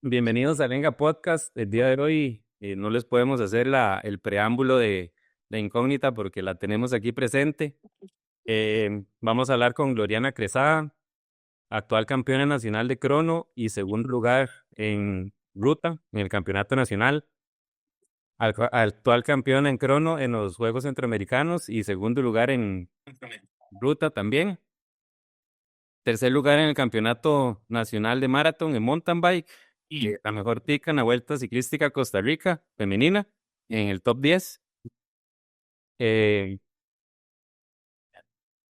Bienvenidos a Venga Podcast. El día de hoy no les podemos hacer el preámbulo de la incógnita porque la tenemos aquí presente. Vamos a hablar con Gloriana Cresada, actual campeona nacional de crono y segundo lugar en ruta en el campeonato nacional. Actual campeona en crono en los Juegos Centroamericanos y segundo lugar en ruta también. Tercer lugar en el Campeonato Nacional de Maratón en mountain bike y la mejor tica en la Vuelta Ciclística Costa Rica femenina en el top 10. Eh,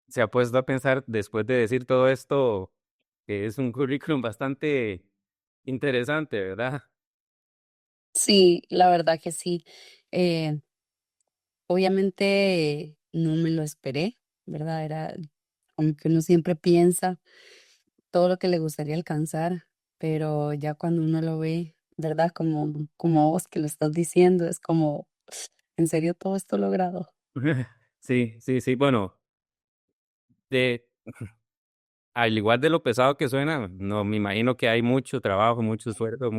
Se ha puesto a pensar, después de decir todo esto, que es un currículum bastante interesante, ¿verdad? Sí, la verdad que sí. Eh, Obviamente no me lo esperé, ¿verdad? Era como que uno siempre piensa todo lo que le gustaría alcanzar, pero ya cuando uno lo ve, ¿verdad? Como vos que lo estás diciendo, es como, ¿en serio todo esto logrado? Sí, sí, sí. Bueno, de, al igual de lo pesado que suena, no, me imagino que hay mucho trabajo, mucho esfuerzo,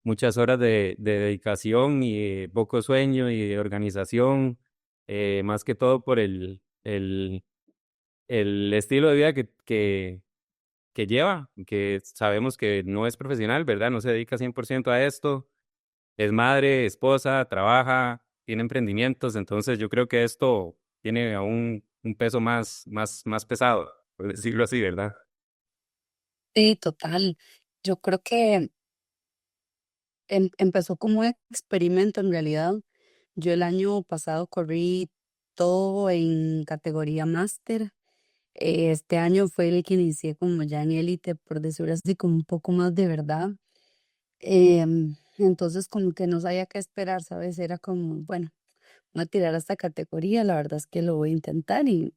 muchas horas de dedicación y poco sueño y de organización, más que todo por el estilo de vida que lleva, que sabemos que no es profesional, ¿verdad? No se dedica 100% a esto, es madre, esposa, trabaja, tiene emprendimientos, entonces yo creo que esto tiene aún un peso más pesado, por decirlo así, ¿verdad? Sí, total. Yo creo que empezó como un experimento en realidad. Yo el año pasado corrí todo en categoría máster. Este año fue el que inicié como ya en élite, por decirlo así, como un poco más de verdad. Entonces como que no sabía qué esperar, ¿sabes? Era como, bueno, voy a tirar a esta categoría, la verdad es que lo voy a intentar y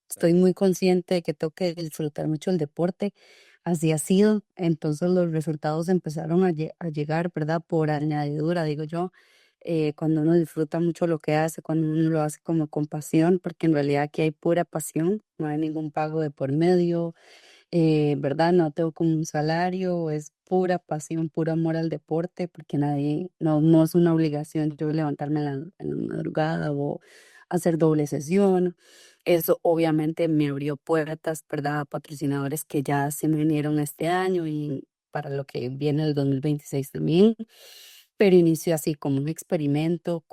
estoy muy consciente de que tengo que disfrutar mucho el deporte. Así ha sido. Entonces los resultados empezaron a llegar, ¿verdad? Por añadidura, digo yo, cuando uno disfruta mucho lo que hace, cuando uno lo hace como con pasión, porque en realidad aquí hay pura pasión, no hay ningún pago de por medio, ¿verdad? No tengo como un salario, es pura pasión, puro amor al deporte, porque nadie, no es una obligación yo levantarme en la madrugada o hacer doble sesión. Eso obviamente me abrió puertas, ¿verdad? A patrocinadores que ya se me vinieron este año y para lo que viene el 2026 también. Pero inició así como un experimento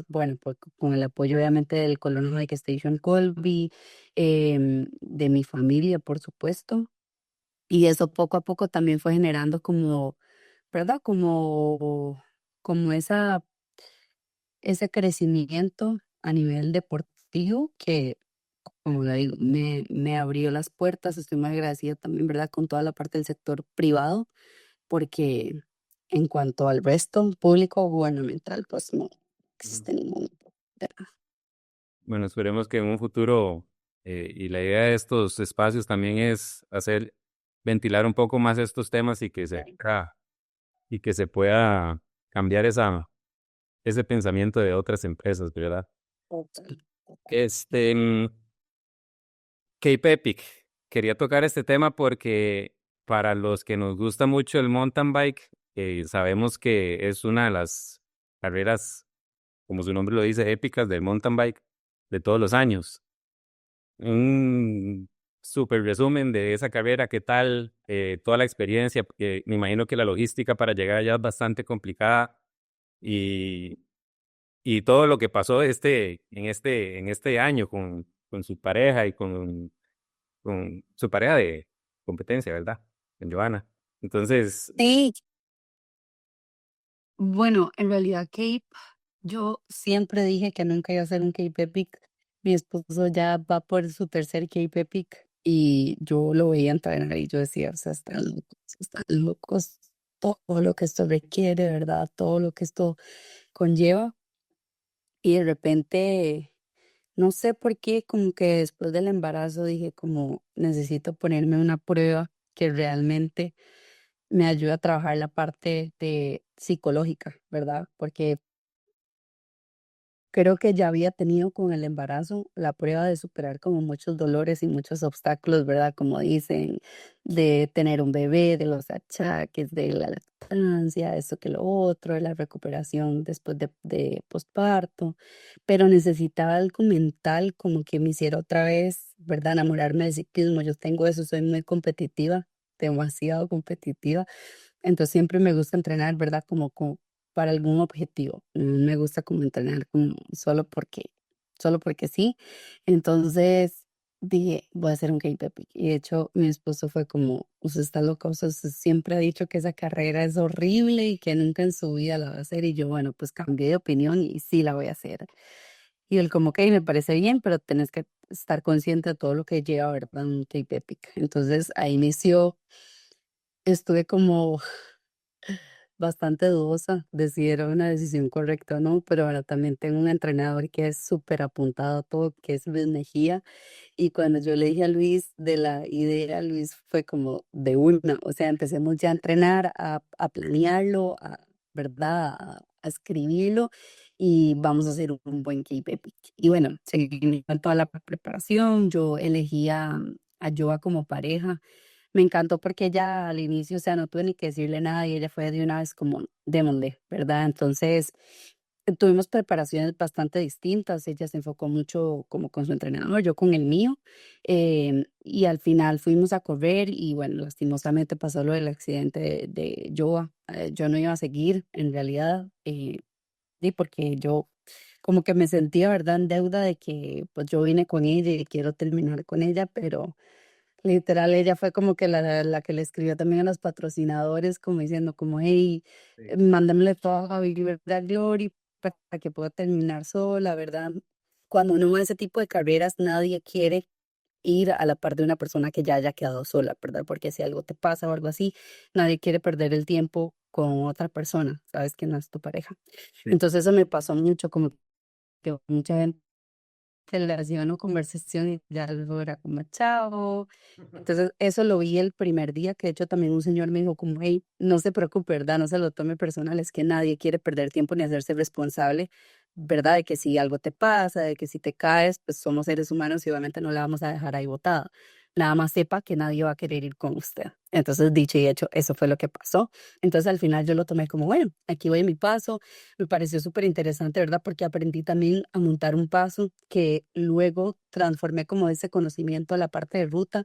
bueno, pues, con el apoyo obviamente del Colonial Bike Station Colby, de mi familia, por supuesto. Y eso poco a poco también fue generando como, ¿verdad? Como ese crecimiento a nivel deportivo que, como le digo, me abrió las puertas. Estoy muy agradecida también, ¿verdad? Con toda la parte del sector privado, porque en cuanto al resto público o gubernamental, pues no Ujú. existe ningún. Bueno, esperemos que en un futuro, y la idea de estos espacios también es hacer ventilar un poco más estos temas y que se pueda cambiar ese pensamiento de otras empresas, ¿verdad? Total. Este, Cape Epic. Quería tocar este tema porque para los que nos gusta mucho el mountain bike, sabemos que es una de las carreras, como su nombre lo dice, épicas del mountain bike de todos los años. Un súper resumen de esa carrera, qué tal, toda la experiencia, porque me imagino que la logística para llegar allá es bastante complicada y, y todo lo que pasó en este año con su pareja y con su pareja de competencia, ¿verdad? Con Joana. Entonces, Sí, bueno, en realidad Cape, yo siempre dije que nunca iba a hacer un Cape Epic. Mi esposo ya va por su tercer Cape Epic y yo lo veía entrenar y yo decía, o sea, están locos, todo lo que esto requiere, ¿verdad? Todo lo que esto conlleva. Y de repente, no sé por qué, como que después del embarazo dije como necesito ponerme una prueba que realmente me ayude a trabajar la parte de psicológica, ¿verdad? Porque Creo que ya había tenido con el embarazo la prueba de superar como muchos dolores y muchos obstáculos, ¿verdad? Como dicen, de tener un bebé, de los achaques, de la lactancia, esto que lo otro, de la recuperación después de posparto, pero necesitaba algo mental como que me hiciera otra vez, ¿verdad? Enamorarme del ciclismo. Yo tengo eso, soy muy competitiva, demasiado competitiva. Entonces siempre me gusta entrenar, ¿verdad? Como para algún objetivo. No me gusta como entrenar como solo porque sí. Entonces dije, voy a hacer un K-Pepic. Y de hecho, mi esposo fue como, usted está loca, usted siempre ha dicho que esa carrera es horrible y que nunca en su vida la va a hacer. Y yo, bueno, pues cambié de opinión y sí la voy a hacer. Y él como, ok, me parece bien, pero tenés que estar consciente de todo lo que lleva, ¿verdad? Un K-Pepic. Entonces ahí inició, estuve como bastante dudosa de si era una decisión correcta o no, pero ahora también tengo un entrenador que es súper apuntado a todo, que es Luis Mejía, y cuando yo le dije a Luis de la idea, Luis fue como de una, o sea, empecemos ya a entrenar, a planearlo, ¿verdad? A escribirlo y vamos a hacer un buen K-Pepic. Y bueno, seguí con toda la preparación, yo elegí a Joa como pareja. Me encantó porque ella al inicio, o sea, no tuve ni que decirle nada y ella fue de una vez como, démosle, ¿verdad? Entonces, tuvimos preparaciones bastante distintas. Ella se enfocó mucho como con su entrenador, yo con el mío. Y al final fuimos a correr y bueno, lastimosamente pasó lo del accidente de Joa. Yo no iba a seguir en realidad, y porque yo como que me sentía, ¿verdad?, en deuda de que pues yo vine con ella y quiero terminar con ella, pero literal, ella fue como que la que le escribió también a los patrocinadores, como diciendo, como, hey, Sí. mándamele todo a Gaby, ¿verdad, Glory? Para que pueda terminar sola, ¿verdad? Cuando uno va a ese tipo de carreras, nadie quiere ir a la par de una persona que ya haya quedado sola, ¿verdad? Porque si algo te pasa o algo así, nadie quiere perder el tiempo con otra persona, sabes que no es tu pareja. Sí. Entonces eso me pasó mucho, como que mucha gente relación o conversación y ya luego era como chao. Entonces, eso lo vi el primer día, que de hecho también un señor me dijo como, hey, no se preocupe, ¿verdad? No se lo tome personal, es que nadie quiere perder tiempo ni hacerse responsable, ¿verdad? De que si algo te pasa, de que si te caes, pues somos seres humanos y obviamente no la vamos a dejar ahí botada. Nada más sepa que nadie va a querer ir con usted. Entonces, dicho y hecho, eso fue lo que pasó. Entonces, al final yo lo tomé como, bueno, aquí voy en mi paso. Me pareció súper interesante, ¿verdad? Porque aprendí también a montar un paso que luego transformé como ese conocimiento a la parte de ruta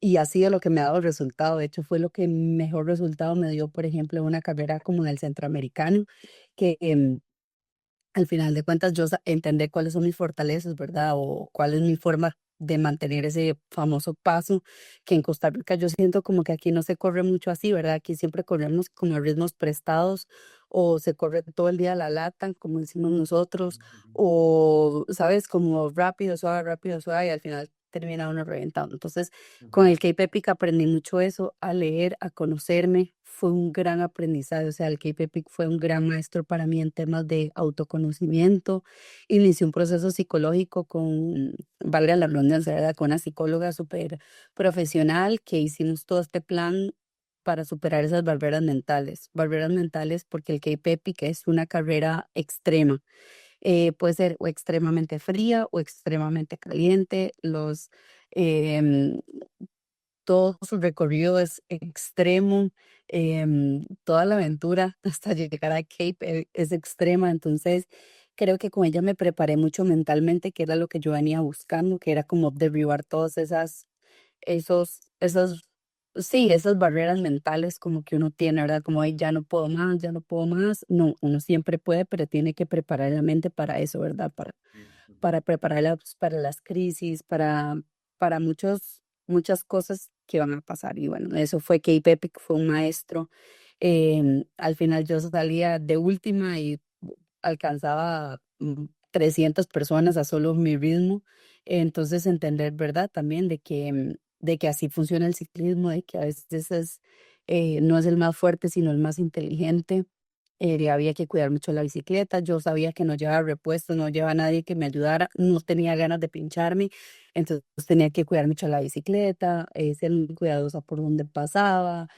y ha sido lo que me ha dado resultado. De hecho, fue lo que mejor resultado me dio, por ejemplo, una carrera como en el Centroamericano, que al final de cuentas yo entender cuáles son mis fortalezas, ¿verdad? O cuál es mi forma de mantener ese famoso paso, que en Costa Rica yo siento como que aquí no se corre mucho así, ¿verdad? Aquí siempre corremos como a ritmos prestados o se corre todo el día a la lata, como decimos nosotros, o, ¿sabes? Como rápido, suave, y al final termina uno reventado. Entonces, con el K-Pepic aprendí mucho eso, a leer, a conocerme. Fue un gran aprendizaje. O sea, el K-Pepic fue un gran maestro para mí en temas de autoconocimiento. Inicié un proceso psicológico con, valga la redundancia, ¿verdad?, con una psicóloga súper profesional que hicimos todo este plan para superar esas barreras mentales. Barreras mentales porque el K-Pepic es una carrera extrema. Puede ser o extremadamente fría o extremadamente caliente. Em, Todo su recorrido es extremo, toda la aventura hasta llegar a Cape es extrema, entonces creo que con ella me preparé mucho mentalmente, que era lo que yo venía buscando, que era como derribar todas esos, sí, esas barreras mentales como que uno tiene, ¿verdad? Como, "Ay, ya no puedo más, ya no puedo más". No, uno siempre puede, pero tiene que preparar la mente para eso, ¿verdad? Para prepararla pues, para las crisis, para muchas cosas que van a pasar. Y bueno, eso fue que Epic fue un maestro. Al final yo salía de última y alcanzaba 300 personas a solo mi ritmo. Entonces entender, ¿verdad? También de que así funciona el ciclismo, de que a veces no es el más fuerte, sino el más inteligente. Había que cuidar mucho la bicicleta. Yo sabía que no llevaba repuestos, no llevaba nadie que me ayudara, no tenía ganas de pincharme, entonces tenía que cuidar mucho la bicicleta, ser muy cuidadosa por donde pasaba.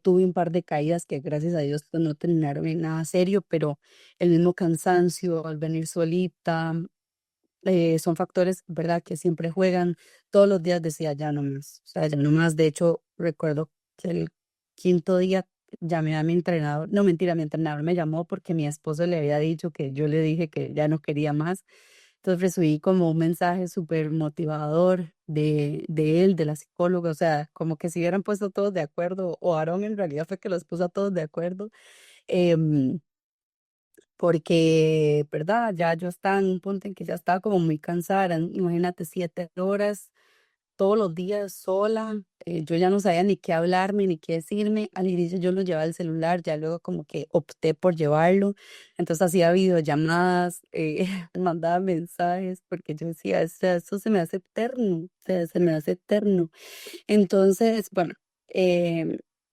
Tuve un par de caídas que gracias a Dios pues, no terminaron en nada serio, pero el mismo cansancio al venir solita, son factores, ¿verdad?, que siempre juegan. Todos los días decía, ya no más, o sea, ya no más. De hecho, recuerdo que el quinto día llamé a mi entrenador, no mentira, mi entrenador me llamó porque mi esposo le había dicho que yo le dije que ya no quería más. Entonces recibí como un mensaje súper motivador de él, de la psicóloga, o sea, como que si hubieran puesto todos de acuerdo, o Aarón en realidad fue que los puso a todos de acuerdo. em, Porque, ¿verdad? Ya yo estaba en un punto en que ya estaba como muy cansada, imagínate, 7 horas todos los días sola, yo ya no sabía ni qué hablarme, ni qué decirme. Al inicio yo no llevaba el celular, ya luego como que opté por llevarlo, entonces hacía videollamadas, mandaba mensajes, porque yo decía, esto se me hace eterno, o sea, se me hace eterno. Entonces, bueno,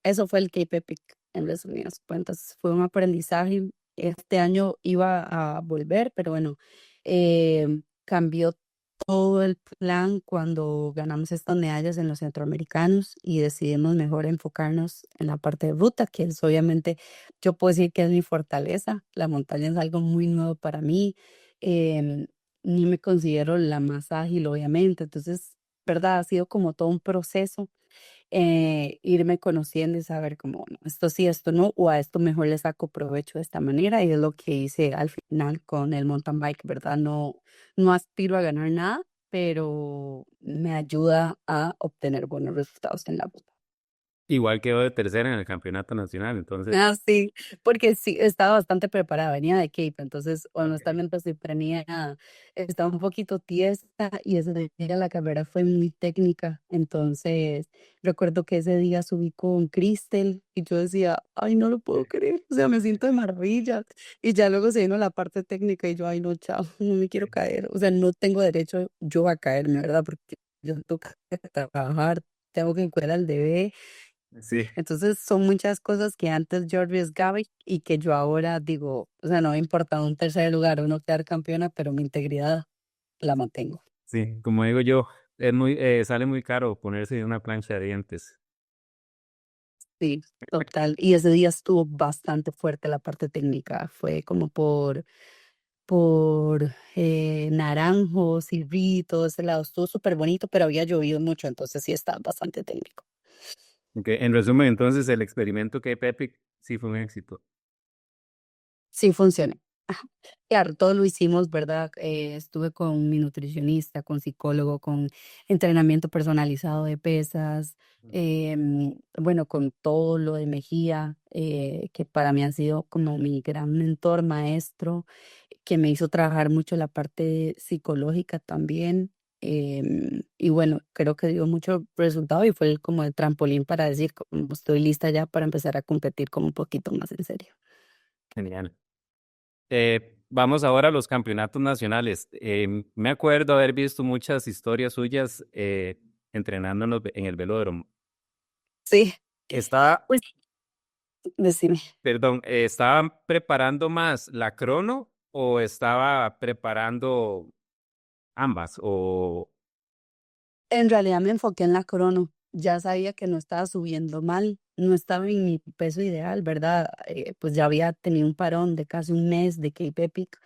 eso fue el Cape Epic, en resumidas cuentas. Fue un aprendizaje. Este año iba a volver, pero bueno, cambió todo el plan cuando ganamos estas medallas en los centroamericanos y decidimos mejor enfocarnos en la parte de ruta, que es obviamente, yo puedo decir que es mi fortaleza. La montaña es algo muy nuevo para mí. Ni me considero la más ágil, obviamente. Entonces, ¿verdad? Ha sido como todo un proceso, irme conociendo y saber como, bueno, esto sí, esto no, o a esto mejor le saco provecho de esta manera, y es lo que hice al final con el mountain bike, ¿verdad? No, no aspiro a ganar nada, pero me ayuda a obtener buenos resultados en la ruta. Igual quedó de tercera en el campeonato nacional, entonces. Ah, sí, porque sí, estaba bastante preparada, venía de Cape, entonces Ok. honestamente sí venía, estaba un poquito tiesta y ese día la carrera fue muy técnica, entonces recuerdo que ese día subí con Crystal y yo decía, ay, no lo puedo creer, o sea, me siento de maravilla, y ya luego se vino la parte técnica y yo, ay, no, chao, no me quiero caer, o sea, no tengo derecho yo a caerme, ¿verdad? Porque yo tengo que trabajar, tengo que cuidar al bebé. Sí, Entonces son muchas cosas que antes yo arriesgaba y que yo ahora digo, o sea, no me importa un tercer lugar o no quedar campeona, pero mi integridad la mantengo. sí, como digo yo, sale muy caro ponerse una plancha de dientes. Sí, total. Y ese día estuvo bastante fuerte la parte técnica. Fue como por Naranjos y todo ese lado. Estuvo súper bonito, pero había llovido mucho, entonces sí estaba bastante técnico. Ok, en resumen, entonces el experimento Cape Epic sí fue un éxito. Sí funciona. Ajá. Claro, todo lo hicimos, ¿verdad? Estuve con mi nutricionista, con psicólogo, con entrenamiento personalizado de pesas, bueno, con todo lo de Mejía, que para mí ha sido como mi gran mentor, maestro, que me hizo trabajar mucho la parte psicológica también. Y bueno, creo que dio mucho resultado y fue como el trampolín para decir, como estoy lista ya para empezar a competir como un poquito más en serio. Genial. Vamos ahora a los campeonatos nacionales. Me acuerdo haber visto muchas historias suyas entrenando en el velódromo. Sí, Estaba, pues decime. perdón, ¿estaban preparando más la crono o estaba preparando ambas? O, En realidad me enfoqué en la crono. Ya sabía que no estaba subiendo mal, no estaba en mi peso ideal, ¿verdad? Pues ya había tenido un parón de casi un mes de Cape Epic.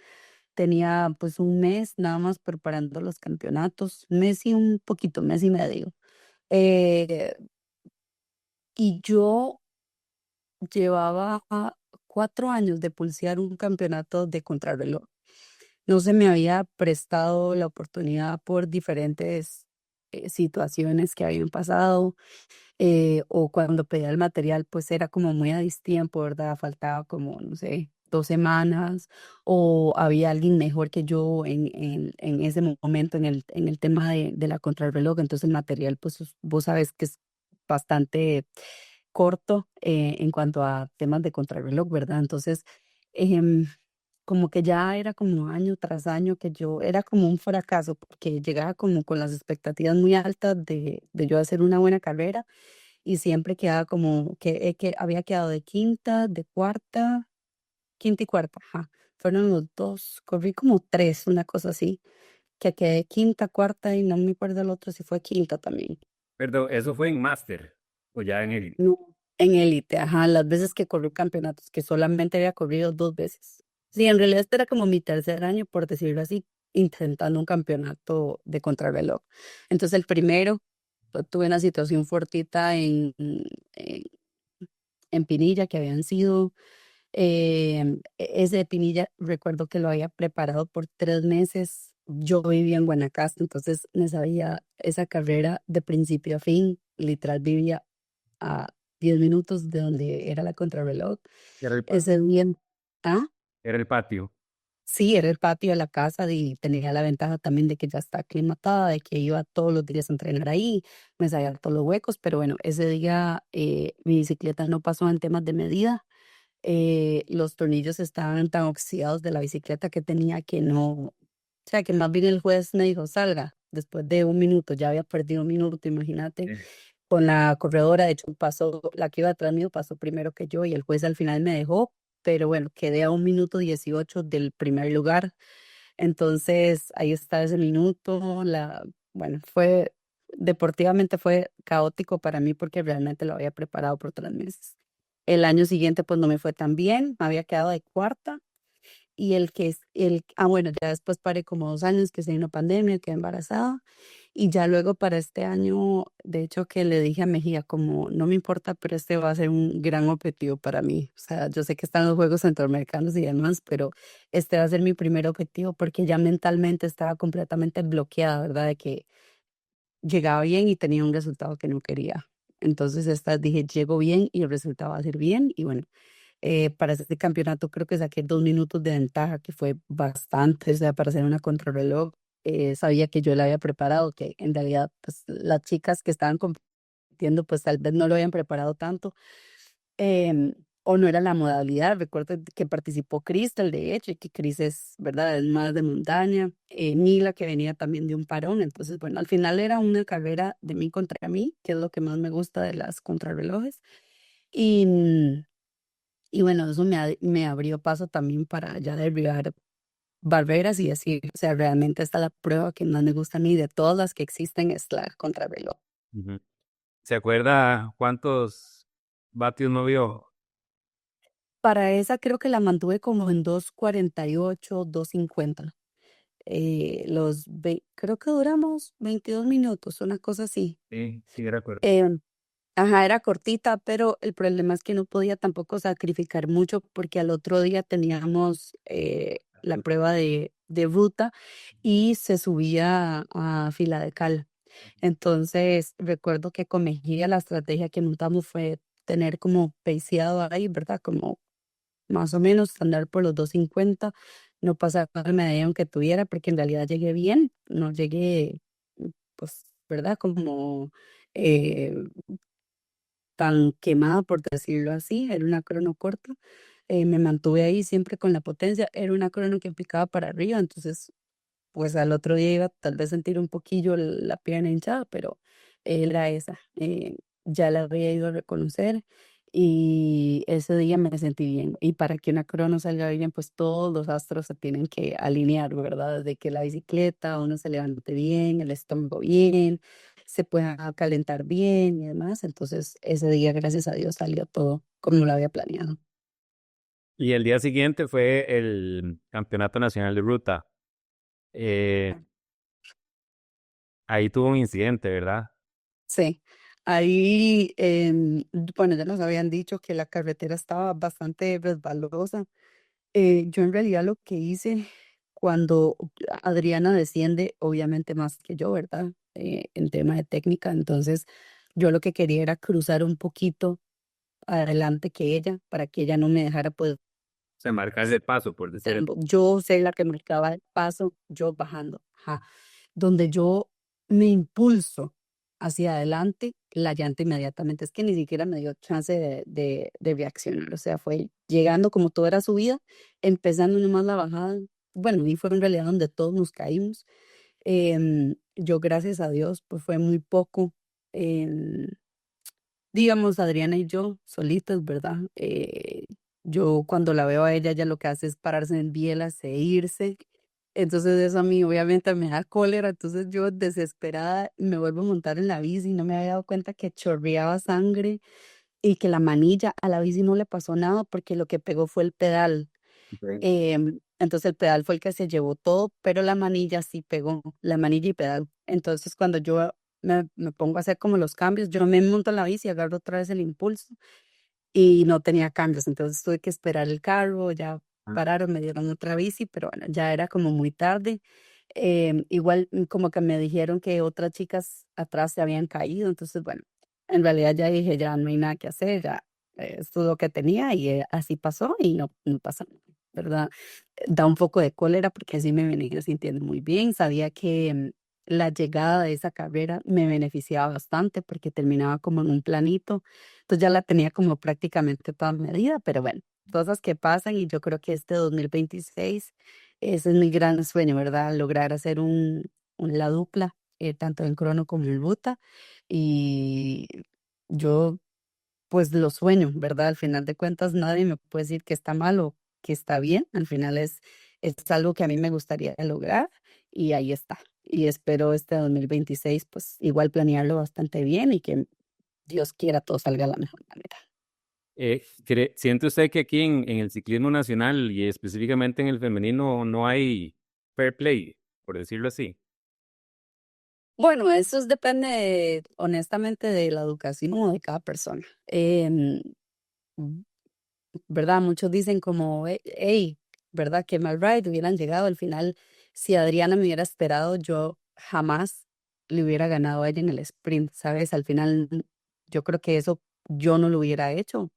Tenía pues un mes nada más preparando los campeonatos, mes y un poquito, mes y medio. Eh, y yo llevaba 4 años de pulsear un campeonato de contrarreloj. No se me había prestado la oportunidad por diferentes situaciones que habían pasado, o cuando pedía el material, pues era como muy a distiempo, ¿verdad? Faltaba como, no sé, 2 semanas, o había alguien mejor que yo en ese momento en el tema de la contrarreloj, entonces el material, pues vos sabes que es bastante corto, en cuanto a temas de contrarreloj, ¿verdad? Entonces, em, como que ya era como año tras año que yo era como un fracaso, porque llegaba como con las expectativas muy altas de yo hacer una buena carrera y siempre quedaba como que había quedado de quinta, de cuarta, quinta y cuarta, ajá. Fueron los dos, corrí como tres, una cosa así, que quedé quinta, cuarta y no me acuerdo el otro si fue quinta también. perdón, ¿eso fue en máster o ya en el? No. En élite, ajá, las veces que corrí campeonatos, que solamente había corrido 2 veces. Sí, en realidad este era como mi tercer año, por decirlo así, intentando un campeonato de contrarreloj. Entonces el primero, tuve una situación fuertita en Pinilla, que habían sido, ese de Pinilla, recuerdo que lo había preparado por 3 meses. Yo vivía en Guanacaste, entonces me sabía esa carrera de principio a fin, literal vivía a 10 minutos de donde era la contrarreloj. Era el patio. Ese día, ah, Era el patio. sí, era el patio de la casa y tenía la ventaja también de que ya está aclimatada, de que iba todos los días a entrenar ahí, me sabía todos los huecos, pero bueno, ese día mi bicicleta no pasó en temas de medida. Los tornillos estaban tan oxidados de la bicicleta que tenía que no, o sea, que más bien el juez me dijo, salga, después de 1 minuto, ya había perdido 1 minuto, imagínate, Eh, con la corredora, de hecho pasó, la que iba atrás mío pasó primero que yo y el juez al final me dejó, pero bueno, quedé a 1 minuto 18 del primer lugar, entonces ahí está ese minuto, bueno, deportivamente fue caótico para mí porque realmente lo había preparado por 3 meses. El año siguiente pues no me fue tan bien, me había quedado de cuarta y bueno, ya después paré como 2 años que se vino pandemia, quedé embarazada y ya luego para este año, de hecho que le dije a Mejía como no me importa, pero este va a ser un gran objetivo para mí. O sea, yo sé que están los Juegos Centroamericanos y demás, pero este va a ser mi primer objetivo porque ya mentalmente estaba completamente bloqueada, ¿verdad? De que llegaba bien y tenía un resultado que no quería. Entonces esta dije, llego bien y el resultado va a ser bien y bueno. Para este campeonato creo que saqué 2 minutos de ventaja, que fue bastante, o sea, para hacer una contrarreloj. Sabía que yo la había preparado, que en realidad pues las chicas que estaban compitiendo pues tal vez no lo habían preparado tanto, em, o no era la modalidad. Recuerdo que participó Crystal, de hecho, y que Cris es, ¿verdad? Es más de montaña, Mila que venía también de un parón, entonces bueno, al final era una carrera de mí contra mí, que es lo que más me gusta de las contrarrelojes. Y, y bueno, eso me abrió paso también para ya derribar barreras y decir, o sea, realmente esta es la prueba que más me gusta a mí de todas las que existen, es la contrarreloj. Ujú. ¿Se acuerda cuántos vatios no vio? Para esa creo que la mantuve como en 2:48, 2:50. Creo que duramos 22 minutos, una cosa así. Sí, sí, recuerdo. Em, Ajá, era cortita, pero el problema es que no podía tampoco sacrificar mucho porque al otro día teníamos la prueba de ruta y se subía a Fila de Cal. Entonces, recuerdo que con Mejía la estrategia que montamos fue tener como paseado ahí, ¿verdad? Como más o menos andar por los 2:50, no pasar el medallón que tuviera, porque en realidad llegué bien, no llegué, pues, ¿verdad? Como eh, tan quemada, por decirlo así, era una crono corta. Me mantuve ahí siempre con la potencia, era una crono que picaba para arriba, entonces pues al otro día iba tal vez sentir un poquillo la pierna hinchada, pero era esa. Ya la había ido a reconocer y ese día me sentí bien. Y para que una crono salga bien, pues todos los astros se tienen que alinear, ¿verdad? Desde que la bicicleta, uno se levante bien, el estómago bien, se pueda calentar bien y demás. Entonces ese día, gracias a Dios, salió todo como lo había planeado. Y el día siguiente fue el Campeonato Nacional de Ruta. Eh, ahí tuvo un incidente, ¿verdad? Sí, ahí, bueno, ya nos habían dicho que la carretera estaba bastante resbalosa. Yo en realidad lo que hice cuando Adriana desciende, obviamente más que yo, ¿verdad? En tema de técnica, entonces yo lo que quería era cruzar un poquito adelante que ella, para que ella no me dejara pues Se marca ese paso, por decir. yo ser la que marcaba el paso, yo bajando. Ajá. Donde yo me impulso hacia adelante, la llanta inmediatamente, es que ni siquiera me dio chance de reaccionar, o sea, fue llegando como toda era subida, empezando nomás la bajada, bueno, y fue en realidad donde todos nos caímos. Yo, gracias a Dios, pues fue muy poco, em, digamos, Adriana y yo solitas, ¿verdad? Yo cuando la veo a ella, ella lo que hace es pararse en bielas e irse. Entonces eso a mí obviamente me da cólera, entonces yo desesperada me vuelvo a montar en la bici y no me había dado cuenta que chorreaba sangre y que la manilla a la bici no le pasó nada porque lo que pegó fue el pedal. Ok. Entonces el pedal fue el que se llevó todo, pero la manilla sí pegó, la manilla y pedal. Entonces cuando yo me pongo a hacer como los cambios, yo me monto en la bici, agarro otra vez el impulso y no tenía cambios, entonces tuve que esperar el carro, ya Ah, pararon, me dieron otra bici, pero bueno, ya era como muy tarde. Igual como que me dijeron que otras chicas atrás se habían caído, entonces bueno, en realidad ya dije, ya no hay nada que hacer, ya esto es lo que tenía y así pasó y no pasa nada, ¿verdad? Da un poco de cólera porque así me venía sintiendo muy bien, sabía que la llegada de esa carrera me beneficiaba bastante porque terminaba como en un planito, entonces ya la tenía como prácticamente toda medida, pero bueno, cosas que pasan y yo creo que este 2026 ese es mi gran sueño, ¿verdad? Lograr hacer la dupla, tanto en crono como en ruta. Y yo, pues lo sueño, ¿verdad? Al final de cuentas, nadie me puede decir que está mal o que está bien. Al final es algo que a mí me gustaría lograr y ahí está. Y espero este 2026, pues igual planearlo bastante bien y que Dios quiera todo salga de la mejor manera. ¿Siente usted que aquí en el ciclismo nacional y específicamente en el femenino no hay fair play, por decirlo así? Bueno, depende honestamente de la educación de cada persona. ¿Verdad? Muchos dicen como, hey, ¿verdad? Que mal ride hubieran llegado al final. Si Adriana me hubiera esperado, yo jamás le hubiera ganado a ella en el sprint, ¿sabes? Al final, yo creo que eso yo no lo hubiera hecho,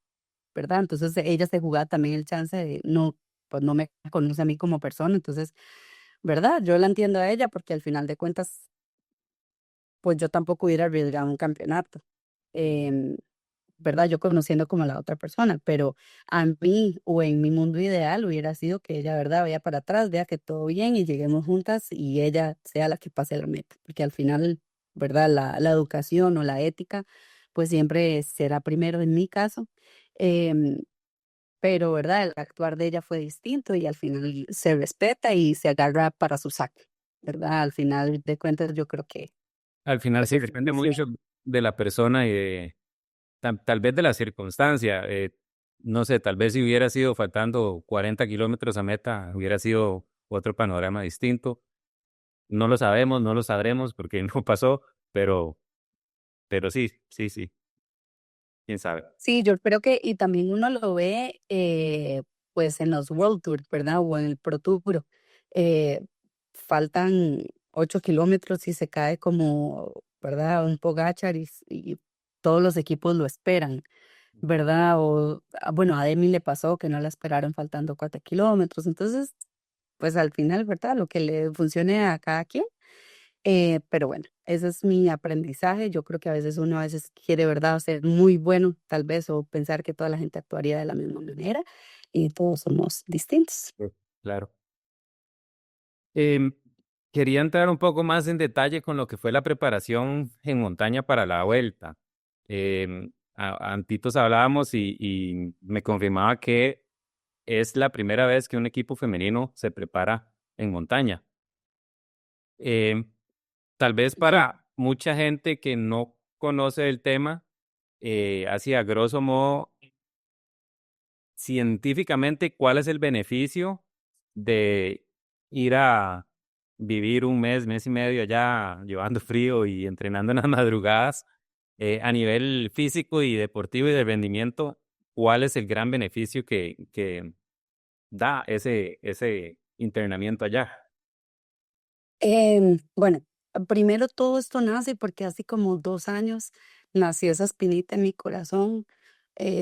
¿verdad? Entonces ella se jugaba también el chance de no, pues no me conoce a mí como persona, entonces, ¿verdad? Yo la entiendo a ella porque al final de cuentas, pues yo tampoco hubiera arriesgado un campeonato. Em, ¿Verdad? Yo conociendo como a la otra persona, pero a mí o en mi mundo ideal hubiera sido que ella, ¿verdad? Vaya para atrás, vea que todo bien y lleguemos juntas y ella sea la que pase la meta, porque al final, ¿verdad? La educación o la ética, pues siempre será primero en mi caso, em, pero, ¿verdad? El actuar de ella fue distinto y al final se respeta y se agarra para su saco, ¿verdad? Al final de cuentas, yo creo que, Al final pues sí es depende decisión. mucho de la persona y tal vez de la circunstancia. No sé, tal vez si hubiera sido faltando 40 kilómetros a meta, hubiera sido otro panorama distinto. No lo sabemos, no lo sabremos porque no pasó, pero, pero sí, sí, sí, quién sabe. Sí, yo creo que, y también uno lo ve, pues en los World Tour, ¿verdad? O en el Pro Tour. eh, Faltan 8 kilómetros y se cae como, ¿verdad? Un Pogačar y todos los equipos lo esperan, ¿verdad? O, bueno, a Demi le pasó que no la esperaron faltando 4 kilómetros. Entonces, pues al final, ¿verdad? Lo que le funcione a cada quien. Pero bueno, ese es mi aprendizaje. Yo creo que a veces quiere, ¿verdad?, ser muy bueno, tal vez, o pensar que toda la gente actuaría de la misma manera y todos somos distintos. Sí, claro. Em, Quería entrar un poco más en detalle con lo que fue la preparación en montaña para la vuelta. Antitos hablábamos y me confirmaba que es la primera vez que un equipo femenino se prepara en montaña. Em, Tal vez Sí. para mucha gente que no conoce el tema, así a grosso modo, científicamente, ¿cuál es el beneficio de ir a vivir un mes, mes y medio allá llevando frío y entrenando en las madrugadas? A nivel físico y deportivo y de rendimiento, ¿cuál es el gran beneficio que da ese internamiento allá? Bueno, primero todo esto nace porque hace como 2 años nació esa espinita en mi corazón.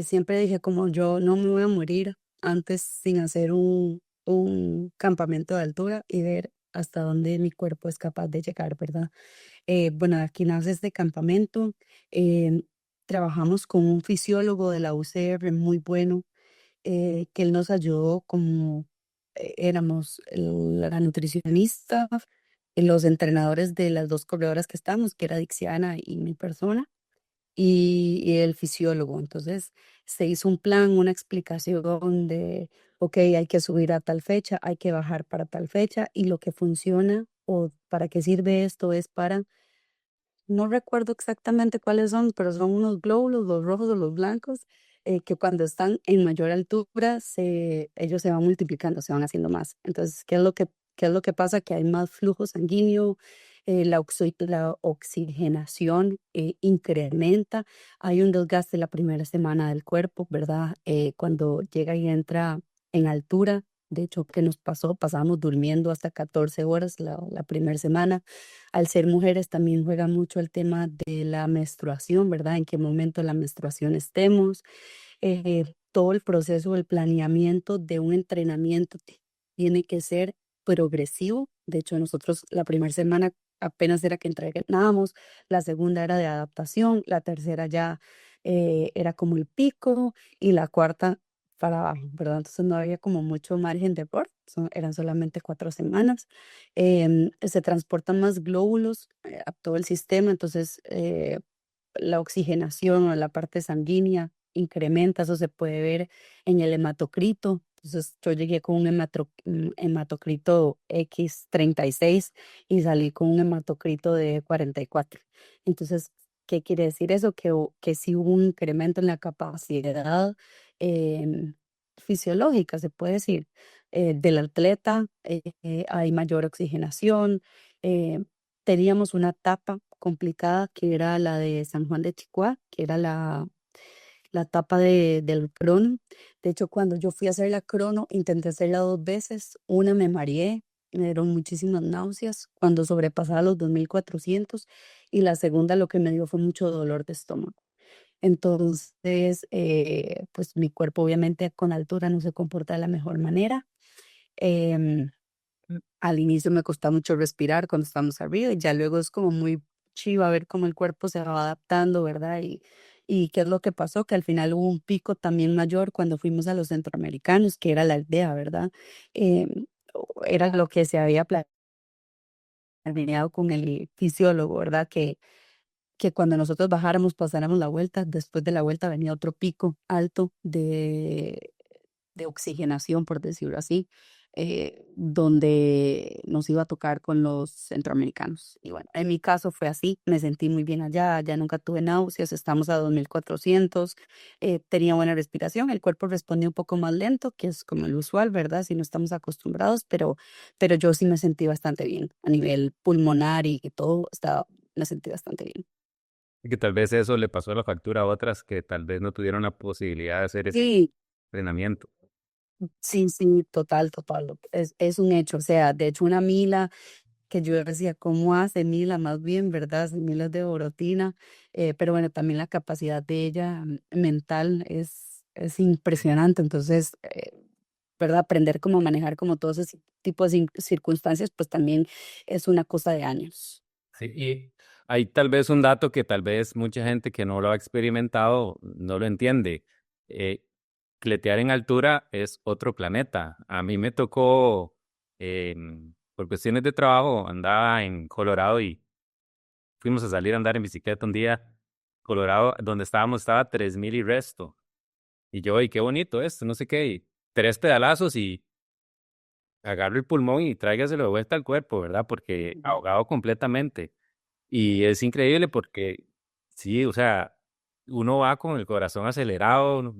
Siempre dije como yo no me voy a morir antes sin hacer un campamento de altura y ver hasta dónde mi cuerpo es capaz de llegar, ¿verdad? Bueno, aquí nace este campamento. em, Trabajamos con un fisiólogo de la UCR muy bueno, que él nos ayudó como éramos la nutricionista, los entrenadores de las dos corredoras que estamos, que era Dixiana y mi persona, y el fisiólogo. Entonces se hizo un plan, una explicación de, ok, hay que subir a tal fecha, hay que bajar para tal fecha, y lo que funciona o para qué sirve esto es para no recuerdo exactamente cuáles son, pero son unos glóbulos, los rojos o los blancos, que cuando están en mayor altura, ellos se van multiplicando, se van haciendo más. Entonces, qué es lo que pasa? Que hay más flujo sanguíneo, la oxigenación incrementa, hay un desgaste la primera semana del cuerpo, ¿verdad? Cuando llega y entra en altura. De hecho, ¿qué nos pasó? Pasábamos durmiendo hasta 14 horas la primera semana. Al ser mujeres también juega mucho el tema de la menstruación, ¿verdad? En qué momento de la menstruación estemos. Todo el proceso, el planeamiento de un entrenamiento tiene que ser progresivo. De hecho, nosotros la primera semana apenas era que entrenábamos, la segunda era de adaptación, la tercera ya era como el pico y la cuarta para abajo, ¿verdad? Entonces no había como mucho margen de error, eran solamente 4 semanas. Se transportan más glóbulos a todo el sistema, entonces la oxigenación o la parte sanguínea incrementa, eso se puede ver en el hematocrito. Entonces yo llegué con un hematocrito X36 y salí con un hematocrito de 44. Entonces, ¿qué quiere decir eso? Que sí hubo un incremento en la capacidad em, fisiológica, se puede decir, del atleta. Hay mayor oxigenación. eh, Teníamos una etapa complicada que era la de San Juan de Chicua, que era la etapa del crono. De hecho, cuando yo fui a hacer la crono, intenté hacerla 2 veces. Una me mareé, me dieron muchísimas náuseas cuando sobrepasaba los 2400 y la segunda lo que me dio fue mucho dolor de estómago. Entonces, pues mi cuerpo obviamente con altura no se comporta de la mejor manera. Em, Al inicio me costaba mucho respirar cuando estamos arriba y ya luego es como muy chiva ver cómo el cuerpo se va adaptando, ¿verdad? Y qué es lo que pasó, que al final hubo un pico también mayor cuando fuimos a los centroamericanos, que era la aldea, ¿verdad? Era lo que se había planeado con el fisiólogo, ¿verdad? Que cuando nosotros bajáramos, pasáramos la vuelta, después de la vuelta venía otro pico alto de oxigenación, por decirlo así, donde nos iba a tocar con los centroamericanos. Y bueno, en mi caso fue así, me sentí muy bien allá, ya nunca tuve náuseas, estamos a 2400, tenía buena respiración, el cuerpo respondió un poco más lento, que es como el usual, ¿verdad? Si no estamos acostumbrados, pero yo sí me sentí bastante bien a nivel pulmonar y que todo estaba, me sentí bastante bien. Y que tal vez eso le pasó la factura a otras que tal vez no tuvieron la posibilidad de hacer ese Sí, entrenamiento. sí, sí, total, total. Es un hecho. O sea, de hecho, una Mila que yo decía, ¿cómo hace Mila? Más bien, ¿verdad? Hace Milas de Borotina. Pero bueno, también la capacidad de ella mental es impresionante. Entonces, ¿verdad? Aprender cómo manejar como todos ese tipo de circunstancias, pues también es una cosa de años. Sí, y hay tal vez un dato que tal vez mucha gente que no lo ha experimentado no lo entiende. Eh, Cletear en altura es otro planeta. A mí me tocó, por cuestiones de trabajo, andaba en Colorado y fuimos a salir a andar en bicicleta un día. Colorado, donde estábamos, estaba 3000 y resto. Y yo, y qué bonito esto, no sé qué, y 3 pedalazos y agarro el pulmón y tráigaselo de vuelta al cuerpo, ¿verdad? Porque ahogado completamente. Y es increíble porque sí, o sea, uno va con el corazón acelerado,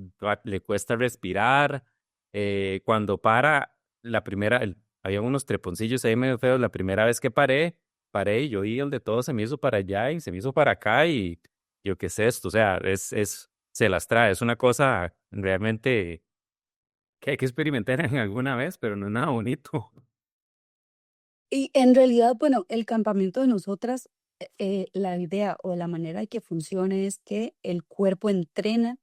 le cuesta respirar. Cuando para, había unos treponcillos ahí medio feos. La primera vez que paré y yo vi donde todo se me hizo para allá y se me hizo para acá y yo, ¿qué es esto? O sea, se las trae. Es una cosa realmente que hay que experimentar en alguna vez, pero no es nada bonito. Y en realidad, bueno, el campamento de nosotras, la idea o la manera de que funcione es que el cuerpo entrena,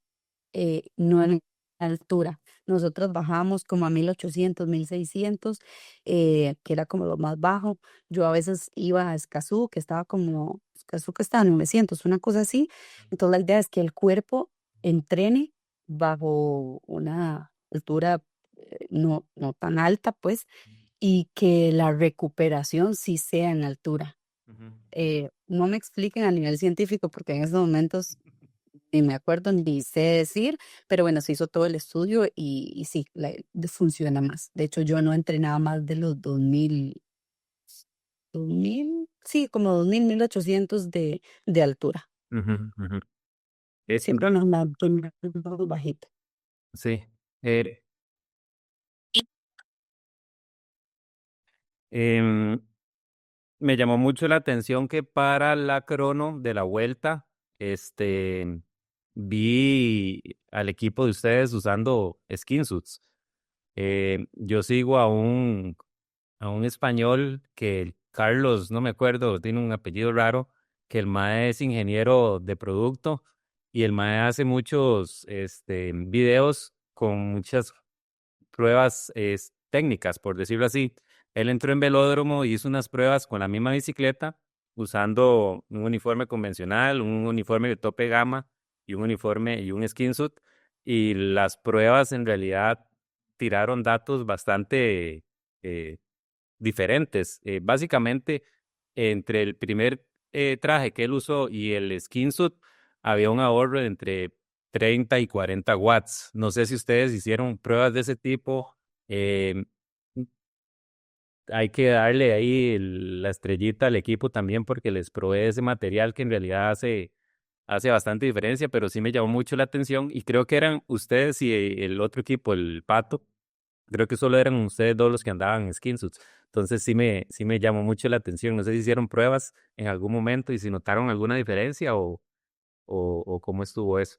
no en altura. Nosotros bajamos como a 1800, 1600, que era como lo más bajo. Yo a veces iba a Escazú, Escazú que estaba a 900, una cosa así. Entonces la idea es que el cuerpo entrene bajo una altura no tan alta, pues, y que la recuperación sí sea en altura. Ujú. No me expliquen a nivel científico porque en esos momentos ni me acuerdo ni sé decir, pero bueno, se hizo todo el estudio y sí, funciona más. De hecho, yo no entrenaba más de los 2000, 2000, sí, como 2000, 1800 de altura. Ujú, ujú. Siempre nos mantuvimos bajito. Sí. Eh, em, Me llamó mucho la atención que para la crono de la vuelta, vi al equipo de ustedes usando skin suits. Yo sigo a un español que Carlos, no me acuerdo, tiene un apellido raro, que el mae es ingeniero de producto y el mae hace muchos videos con muchas pruebas técnicas, por decirlo así. Él entró en velódromo y hizo unas pruebas con la misma bicicleta, usando un uniforme convencional, un uniforme de tope gama y un uniforme y un skin suit. Y las pruebas en realidad tiraron datos bastante eh, diferentes. Básicamente, entre el primer traje que él usó y el skin suit, había un ahorro de entre 30 y 40 watts. No sé si ustedes hicieron pruebas de ese tipo. eh, Hay que darle ahí la estrellita al equipo también porque les provee ese material que en realidad hace bastante diferencia, pero sí me llamó mucho la atención y creo que eran ustedes y el otro equipo, el Pato. Creo que solo eran ustedes dos los que andaban en skinsuits. Entonces sí me llamó mucho la atención. No sé si hicieron pruebas en algún momento y si notaron alguna diferencia o cómo estuvo eso.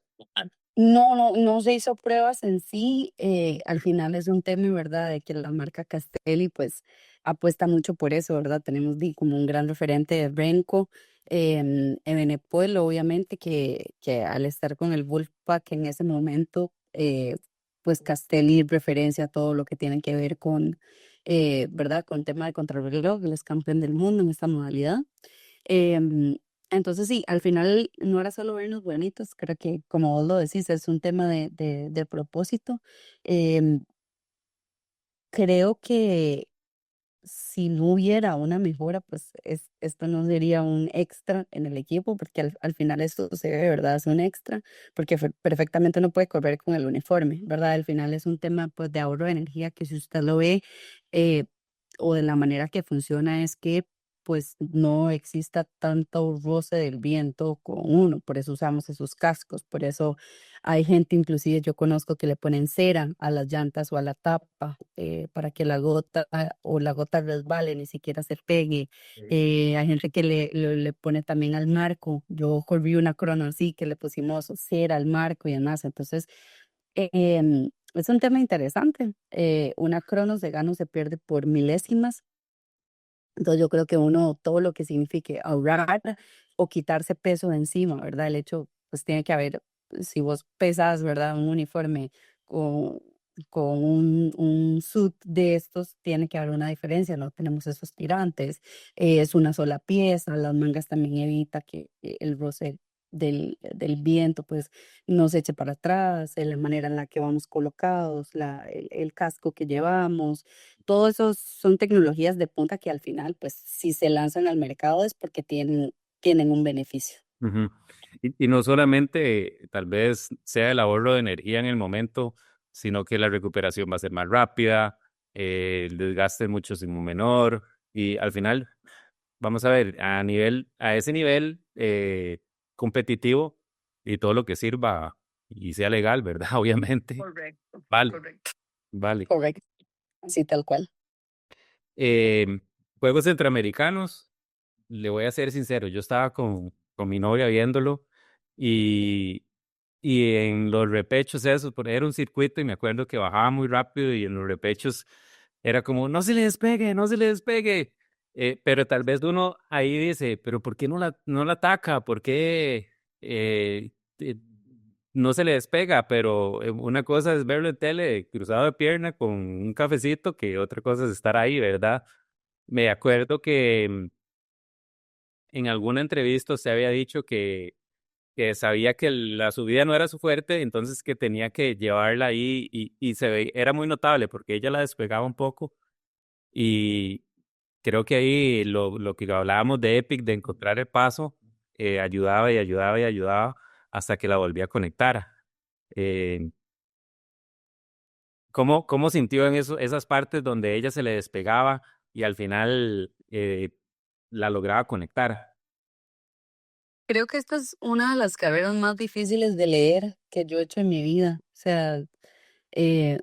No se hizo pruebas en sí, al final es un tema, ¿verdad?, de que la marca Castelli, pues, apuesta mucho por eso, ¿verdad? Tenemos como un gran referente de Renko, Evenepoel, obviamente, que al estar con el Wolfpack en ese momento, pues Castelli referencia todo lo que tiene que ver con, ¿verdad?, con tema de contrarreloj, él es campeón del mundo en esta modalidad. Em, entonces sí, al final no era solo vernos bonitos, creo que como vos lo decís, es un tema de propósito. Em, Creo que si no hubiera una mejora, pues esto no sería un extra en el equipo, porque al final esto se ve, ¿verdad? Es un extra, porque perfectamente no puede correr con el uniforme, ¿verdad? Al final es un tema pues de ahorro de energía que si usted lo ve eh, o de la manera que funciona es que pues no exista tanto roce del viento con uno, por eso usamos esos cascos, por eso hay gente, inclusive yo conozco que le ponen cera a las llantas o a la tapa para que la gota o la gota resbale, ni siquiera se pegue. Hay gente que le pone también al marco. Yo corrí una crono así que le pusimos cera al marco y demás. Entonces, es un tema interesante. Una crono se gana o se pierde por milésimas. Entonces yo creo que uno, todo lo que signifique ahorrar o quitarse peso de encima, ¿verdad? El hecho, pues tiene que haber, si vos pesas, ¿verdad? Un uniforme con, con un suit de estos, tiene que haber una diferencia, no tenemos esos tirantes, es una sola pieza, las mangas también evita que el roce del viento, pues, no se eche para atrás, la manera en la que vamos colocados, el casco que llevamos. Todo eso son tecnologías de punta que al final, pues, si se lanzan al mercado es porque tienen un beneficio. Ujú. Y no solamente tal vez sea el ahorro de energía en el momento, sino que la recuperación va a ser más rápida, el desgaste es muchísimo menor y al final, vamos a ver, a ese nivel competitivo y todo lo que sirva y sea legal, ¿verdad? Obviamente, Correcto, vale, correcto. vale. Correcto, así tal cual. Eh, Juegos centroamericanos, le voy a ser sincero, yo estaba con mi novia viéndolo y, y en los repechos, eso, era un circuito y me acuerdo que bajaba muy rápido y en los repechos era como, no se le despegue, no se le despegue. Pero tal vez uno ahí dice, pero ¿por qué no la ataca? ¿Por qué eh, no se le despega? Pero una cosa es verlo en tele cruzado de pierna con un cafecito, que otra cosa es estar ahí, ¿verdad? Me acuerdo que en alguna entrevista se había dicho que sabía que la subida no era su fuerte, entonces que tenía que llevarla ahí y era muy notable porque ella la despegaba un poco y creo que ahí lo que hablábamos de Epic, de encontrar el paso, ayudaba y ayudaba y ayudaba hasta que la volvía a conectar. Eh, cómo sintió en esas partes donde ella se le despegaba y al final la lograba conectar. Creo que esta es una de las carreras más difíciles de leer que yo he hecho en mi vida. O sea,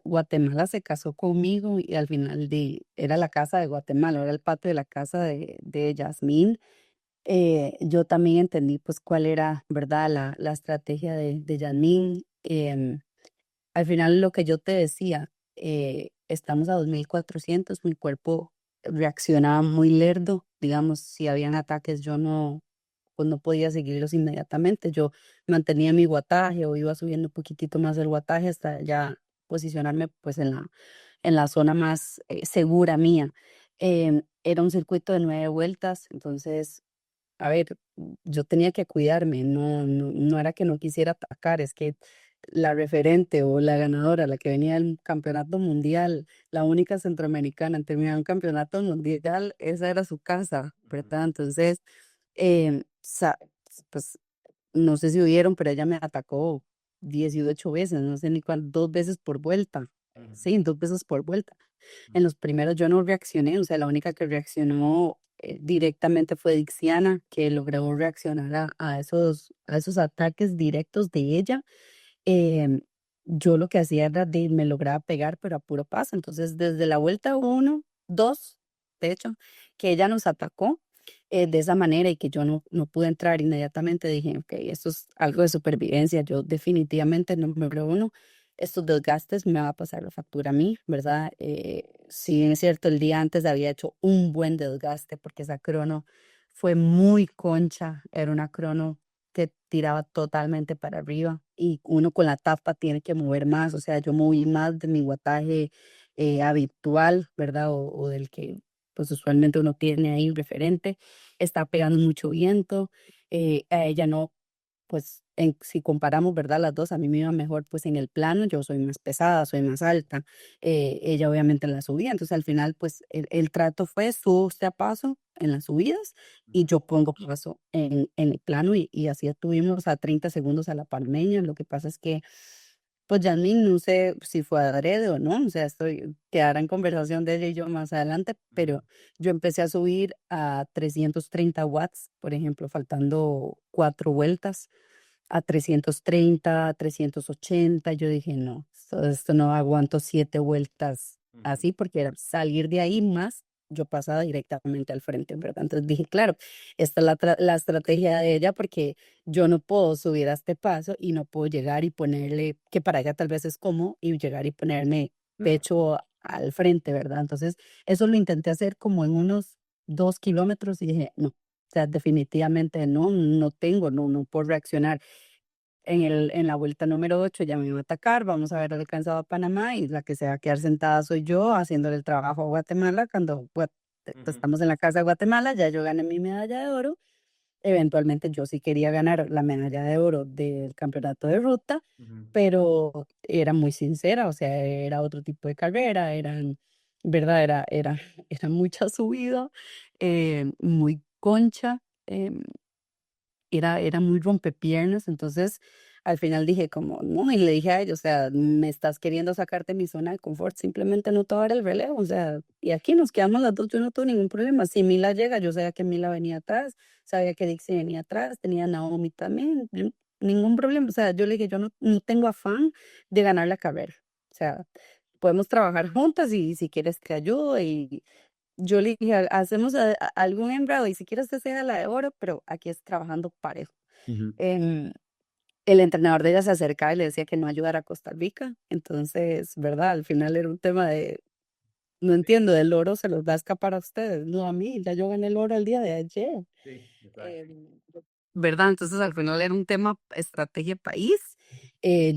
Guatemala se casó conmigo y al final era la casa de Guatemala, era el patio de la casa de Yasmín. Yo también entendí pues cuál era, ¿verdad? La estrategia de Yasmín. Al final lo que yo te decía, estamos a 2400, mi cuerpo reaccionaba muy lerdo, digamos, si habían ataques yo no, pues no podía seguirlos inmediatamente, yo mantenía mi guataje o iba subiendo un poquitito más el guataje hasta ya posicionarme pues en la zona más segura mía. Era un circuito de 9 vueltas, entonces a ver, yo tenía que cuidarme, no era que no quisiera atacar, es que la referente o la ganadora, la que venía del campeonato mundial, la única centroamericana en terminar un campeonato mundial, esa era su casa, ¿verdad? Entonces, pues no sé si oyeron, pero ella me atacó 18 veces, no sé ni cuál, 2 veces por vuelta, sí, 2 veces por vuelta. En los primeros yo no reaccioné, o sea, la única que reaccionó directamente fue Dixiana, que logró reaccionar a esos ataques directos de ella. Em, yo lo que hacía era me lograba pegar, pero a puro paso. Entonces, desde la vuelta uno, dos, de hecho, que ella nos atacó de esa manera y que yo no pude entrar inmediatamente, dije, ok, esto es algo de supervivencia. Yo definitivamente, número uno, estos desgastes me va a pasar la factura a mí, ¿verdad? Si bien es cierto, el día antes había hecho un buen desgaste porque esa crono fue muy concha, era una crono que tiraba totalmente para arriba y uno con la tapa tiene que mover más, o sea, yo moví más de mi guataje habitual, ¿verdad? O del que pues usualmente uno tiene ahí referente, está pegando mucho viento, a ella no, pues si comparamos, ¿verdad? Las dos, a mí me iba mejor pues en el plano, yo soy más pesada, soy más alta, ella obviamente en la subida, entonces al final pues el trato fue sube usted a paso en las subidas y yo pongo paso en el plano y así estuvimos a 30 segundos a la palmeña, lo que pasa es que pues Jasmine, no sé si fue adrede o no, o sea, quedará en conversación de ella y yo más adelante, pero yo empecé a subir a 330 watts, por ejemplo, faltando 4 vueltas, a 330, a 380. Yo dije, no, esto no aguanto 7 vueltas así, porque era salir de ahí más, yo pasaba directamente al frente, ¿verdad? Entonces dije, claro, esta es la estrategia de ella, porque yo no puedo subir a este paso y no puedo llegar y ponerle, que para ella tal vez es como, y llegar y ponerme pecho al frente, ¿verdad? Entonces, eso lo intenté hacer como en unos 2 kilómetros y dije, no. O sea, definitivamente no tengo, no puedo reaccionar. En la vuelta número 8 ya me iba a atacar, vamos a haber alcanzado a Panamá y la que se va a quedar sentada soy yo haciéndole el trabajo a Guatemala cuando estamos en la casa de Guatemala, ya yo gané mi medalla de oro. Eventualmente yo sí quería ganar la medalla de oro del campeonato de ruta, pero era muy sincera, o sea, era otro tipo de carrera, ¿verdad? Era mucha subida, muy concha. Era muy rompepiernas, entonces al final dije como, no, y le dije a ellos, o sea, me estás queriendo sacarte mi zona de confort, simplemente no te voy a dar el relevo, o sea, y aquí nos quedamos las dos, yo no tuve ningún problema, si Mila llega, yo sabía que Mila venía atrás, sabía que Dixie venía atrás, tenía a Naomi también, ningún problema, o sea, yo le dije, yo no tengo afán de ganar la carrera, o sea, podemos trabajar juntas y si quieres te ayudo y yo le dije, hacemos algún embrado y si quieres que sea la de oro, pero aquí es trabajando parejo. Ujú. Em, el entrenador de ella se acercaba y le decía que no ayudara a Costa Rica. Entonces, ¿verdad? Al final era un tema de, no entiendo, el oro se los va a escapar a ustedes, no a mí. Ya yo gané el oro el día de ayer. Sí, exacto. Em, ¿Verdad? Entonces al final era un tema estrategia país.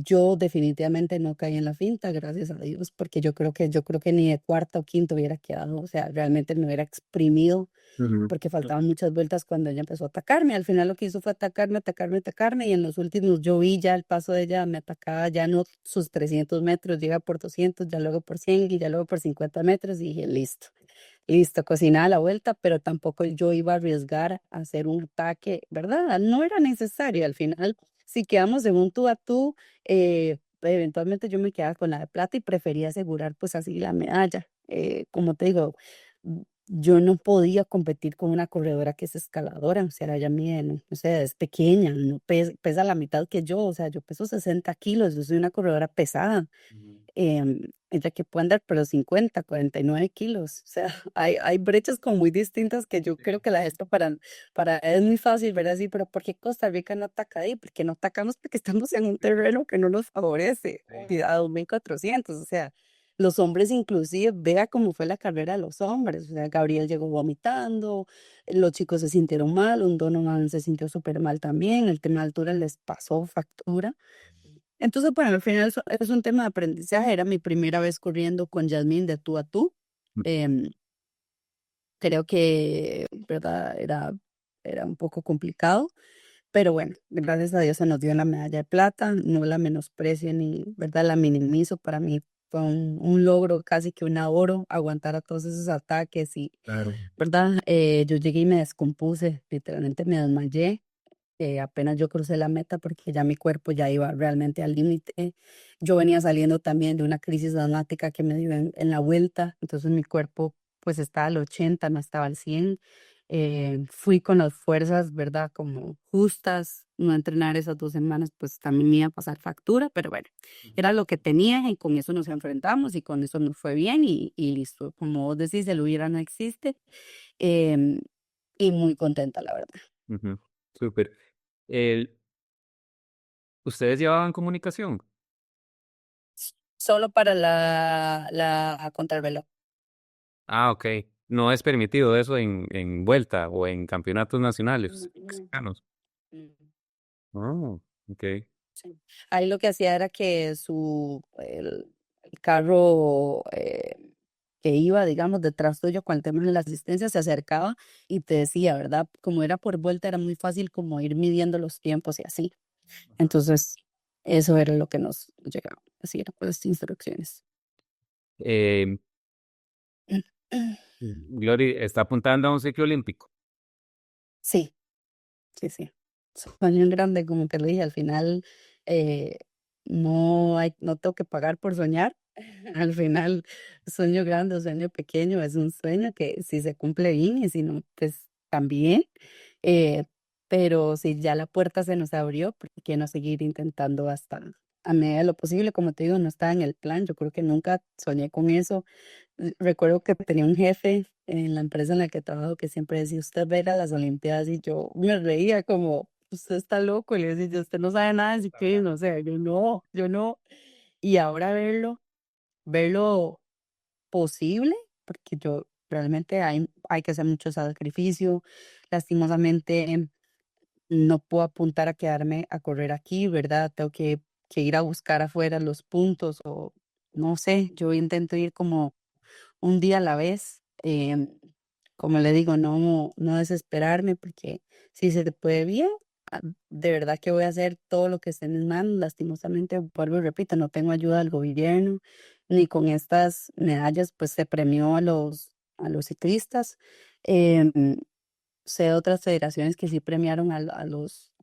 Yo definitivamente no caí en la finta, gracias a Dios, porque yo creo que ni de cuarta o quinta hubiera quedado, o sea, realmente me hubiera exprimido Ujú. porque faltaban muchas vueltas cuando ella empezó a atacarme. Al final lo que hizo fue atacarme, atacarme, atacarme y en los últimos yo vi ya el paso de ella, me atacaba ya no sus 300 metros, llega por 200, ya luego por 100 y ya luego por 50 metros y dije, listo, listo, cocinada la vuelta, pero tampoco yo iba a arriesgar a hacer un ataque, ¿verdad? No era necesario. Al final, si quedamos en un tú a tú, eventualmente yo me quedaba con la de plata y prefería asegurar pues así la medalla. Como te digo, yo no podía competir con una corredora que es escaladora, o sea, ella mide, no, o sea, es pequeña, no pesa la mitad que yo, o sea, yo peso 60 kilos, yo soy una corredora pesada, Ujú. ella que puede andar pero 50, 49 kilos, o sea, hay brechas como muy distintas que yo creo que la esto para es muy fácil, ¿verdad? Sí, pero ¿por qué Costa Rica no ataca ahí? Porque no atacamos porque estamos en un terreno que no nos favorece, Sí. y a 2.400, o sea, los hombres inclusive, vea cómo fue la carrera de los hombres, o sea, Gabriel llegó vomitando, los chicos se sintieron mal, un Donovan se sintió súper mal también, el tema de altura les pasó factura. Entonces, bueno, al final es un tema de aprendizaje, era mi primera vez corriendo con Yasmín de tú a tú. em, Creo que, ¿verdad? Era un poco complicado, pero bueno, gracias a Dios se nos dio la medalla de plata, no la menosprecio ni, ¿verdad? La minimizo, para mí fue un logro, casi que un oro, aguantar a todos esos ataques y, Claro. ¿verdad? Yo llegué y me descompuse, literalmente me desmayé. Apenas yo crucé la meta porque ya mi cuerpo ya iba realmente al límite. Yo venía saliendo también de una crisis asmática que me dio en la vuelta, entonces mi cuerpo pues estaba al 80, no estaba al 100. Fui con las fuerzas, ¿verdad? Como justas, no entrenar esas 2 semanas pues también me iba a pasar factura, pero bueno, era lo que tenía y con eso nos enfrentamos y con eso nos fue bien y listo. Como vos decís, el hubiera no existe, em, y muy contenta, la verdad. Ujú. Súper. El- ¿Ustedes llevaban comunicación? Solo para la contrarreloj. Ah, ok. No es permitido eso en vuelta o en campeonatos nacionales Mm, mexicanos. mm, Oh, ok. sí. Ahí lo que hacía era que el carro que iba, digamos, detrás tuyo con el tema de la asistencia se acercaba y te decía, ¿verdad? Como era por vuelta, era muy fácil como ir midiendo los tiempos y así. Entonces, eso era lo que nos llegaba. Así era, pues, instrucciones. Eh, Glory está apuntando a un ciclo olímpico. Sí, sí, sí. Sueño en grande, como te lo dije, al final eh, no tengo que pagar por soñar. Al final, sueño grande o sueño pequeño es un sueño que si se cumple bien y si no, pues también. Eh, pero si ya la puerta se nos abrió, ¿por qué no seguir intentando hasta a medida de lo posible? Como te digo, no estaba en el plan. Yo creo que nunca soñé con eso. Recuerdo que tenía un jefe en la empresa en la que trabajo que siempre decía, usted va a ir a las Olimpiadas y yo me reía como, usted está loco. Y le decía, usted no sabe nada de ciclismo, o sea, yo no. Y ahora verlo posible, porque yo realmente hay que hacer mucho sacrificio. Lastimosamente no puedo apuntar a quedarme a correr aquí, ¿verdad? Tengo que ir a buscar afuera los puntos o no sé, yo intento ir como un día a la vez. Como le digo, no desesperarme porque si se te puede bien, de verdad que voy a hacer todo lo que esté en mis manos. Lastimosamente, vuelvo y repito, no tengo ayuda del gobierno, ni con estas medallas, pues se premió a los ciclistas. Em, Sé de otras federaciones que sí premiaron a los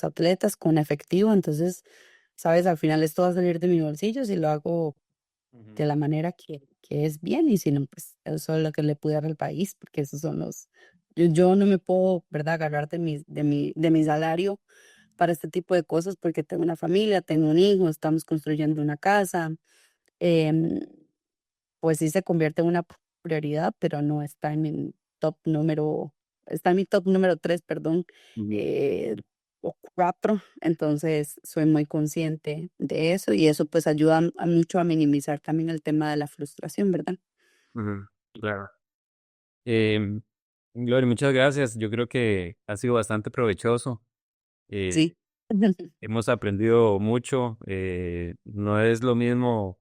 atletas con efectivo, entonces, sabes, al final esto va a salir de mi bolsillo si lo hago Ujú. de la manera que es bien y si no, pues eso es lo que le pude dar al país, porque esos son yo no me puedo, ¿verdad?, agarrar de mi salario para este tipo de cosas porque tengo una familia, tengo un hijo, estamos construyendo una casa, em, pues sí se convierte en una prioridad, pero no está en mi top número, está en mi top número 3, perdón, Ujú. eh, o 4. Entonces soy muy consciente de eso y eso pues ayuda mucho a minimizar también el tema de la frustración, ¿verdad? Ujú. Claro. Em, Glory, muchas gracias. Yo creo que ha sido bastante provechoso. Eh, Sí. Hemos aprendido mucho. No es lo mismo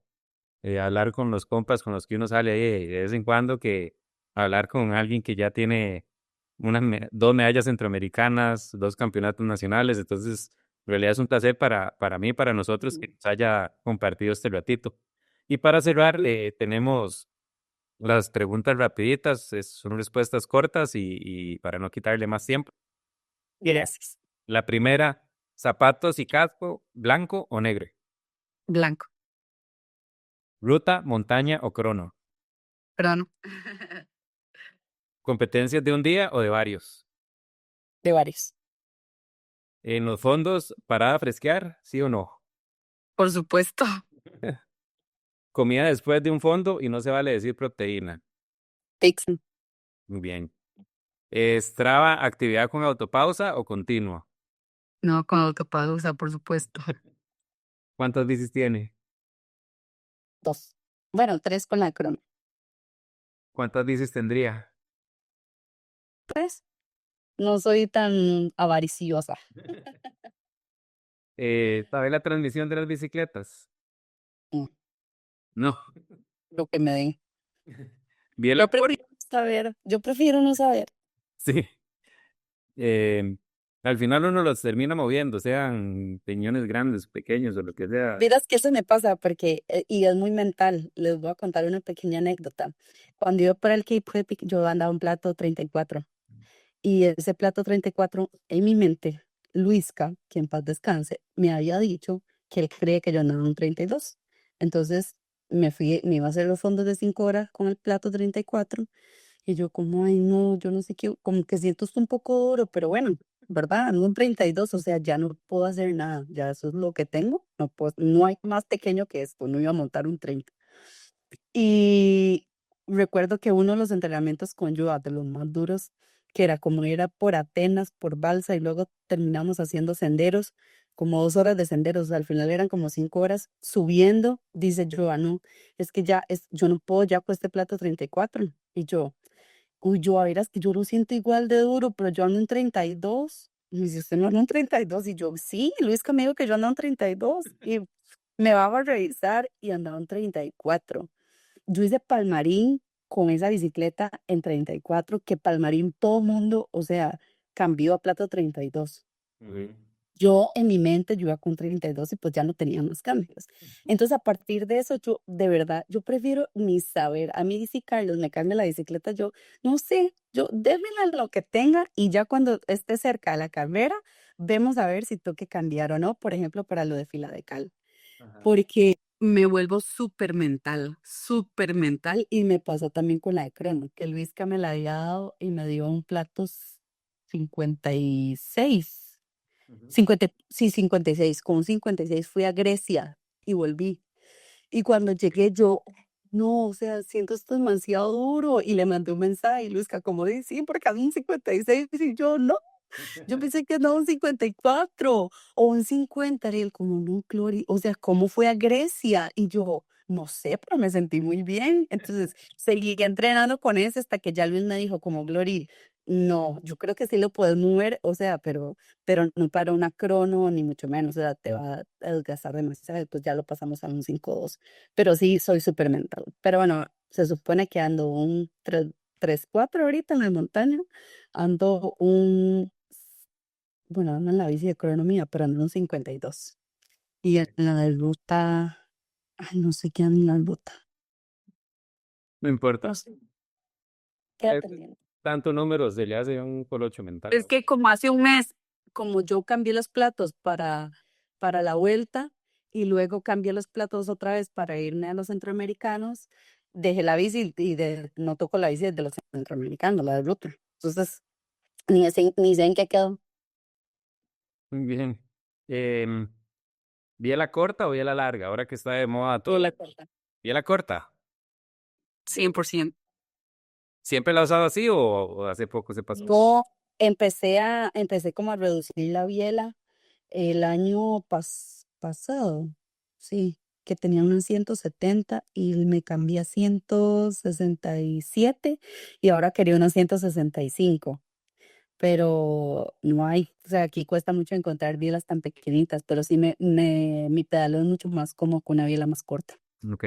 hablar con los compas con los que uno sale ahí de vez en cuando que hablar con alguien que ya tiene dos medallas centroamericanas, dos campeonatos nacionales. Entonces, en realidad es un placer para mí y para nosotros que nos haya compartido este ratito. Y para cerrar, tenemos las preguntas rapiditas, son respuestas cortas y para no quitarle más tiempo. Gracias. La primera, zapatos y casco, blanco o negro. Blanco. Ruta, montaña o crono. Perdón. ¿Competencias de un día o de varios? de varios. En los fondos, parada a fresquear, ¿sí o no? Por supuesto. Comida después de un fondo y no se vale decir proteína. Pizza. Muy bien. ¿Strava actividad con autopausa o continua? No, con autopausa, por supuesto. ¿Cuántas bicis tiene? 2. Bueno, 3 con la crono. ¿Cuántas bicis tendría? 3. No soy tan avariciosa. ¿Sabe la transmisión de las bicicletas? Mm, No. lo que me den. Bien, Yo prefiero no saber. Yo prefiero no saber. sí. Eh, Al final uno los termina moviendo, sean piñones grandes, pequeños o lo que sea. Verás que eso me pasa porque, y es muy mental. Les voy a contar una pequeña anécdota. Cuando yo para el Cape Epic, yo andaba un plato 34. Y ese plato 34, en mi mente, Luisca, que en paz descanse, me había dicho que él cree que yo andaba un 32. Entonces me iba a hacer los fondos de 5 horas con el plato 34. Y yo como, ay no, yo no sé qué, como que siento esto un poco duro, pero bueno, ¿verdad? Ando en 32, o sea, ya no puedo hacer nada, ya eso es lo que tengo, no puedo, no hay más pequeño que esto, no iba a montar un 30. Y recuerdo que uno de los entrenamientos con Yoa, de los más duros, que era como ir por Atenas, por Balsa, y luego terminamos haciendo senderos, como 2 horas de senderos, al final eran como 5 horas subiendo, dice Joa, no, es que ya, yo no puedo ya con este plato 34. Y yo, uy, yo, a ver, es que yo lo siento igual de duro, pero yo ando en 32. Y dice, ¿usted no anda en 32? Y yo, sí, Luis me dijo que yo ando en 32. Y me va a revisar y andaba en 34. Yo hice Palmarín con esa bicicleta en 34, que Palmarín todo mundo, o sea, cambió a plato 32. Ujú. Yo en mi mente, yo iba con 32 y pues ya no tenía más cambios. Entonces, a partir de eso, yo de verdad, yo prefiero ni saber. A mí, si Carlos me cambia la bicicleta, yo no sé, yo démela lo que tenga y ya cuando esté cerca de la carrera, vemos a ver si tengo que cambiar o no, por ejemplo, para lo de fila de cal. Ajá. Porque me vuelvo súper mental y me pasó también con la de crono, que Luisca me la había dado y me dio un plato 56. Ujú. 50, sí, 56. Con un 56 fui a Grecia y volví. Y cuando llegué yo, no, o sea, siento esto demasiado duro. Y le mandé un mensaje y Luisca, como dice, sí, porque a un 56. Y yo, no, yo pensé que andaba un 54 o un 50. Y él como, no, Glory, o sea, ¿cómo fue a Grecia? Y yo, no sé, pero me sentí muy bien. Entonces, seguí entrenando con ese hasta que ya Luis me dijo como, Glory, no, yo creo que sí lo puedes mover, o sea, pero no para una crono, ni mucho menos, o sea, te va a desgastar demasiado, pues ya lo pasamos a un 5-2. Pero sí, soy súper mental. Pero bueno, se supone que ando un 3-4 ahorita en la montaña. Ando bueno, ando en la bici de cronomía, pero ando en un 52. Y en la de ruta, ay, no sé qué ando en la ruta. No No importa. sé, queda Es pendiente. tanto número se le hace un colocho mental. Es que como hace un mes, como yo cambié los platos para la vuelta y luego cambié los platos otra vez para irme a los centroamericanos, dejé la bici y no toco la bici de los centroamericanos, la de ruta. Entonces, ni sé en qué quedó. Muy bien. Em, ¿Biela corta o biela larga? Ahora que está de moda Todo todo. la corta. ¿Biela corta? 100%. ¿Siempre la ha usado así o hace poco se pasó? No, empecé como a reducir la biela el año pasado, sí, que tenía unos 170 y me cambié a 167 y ahora quería unos 165, pero no hay, o sea, aquí cuesta mucho encontrar bielas tan pequeñitas, pero sí mi pedal es mucho más como con una biela más corta. Ok.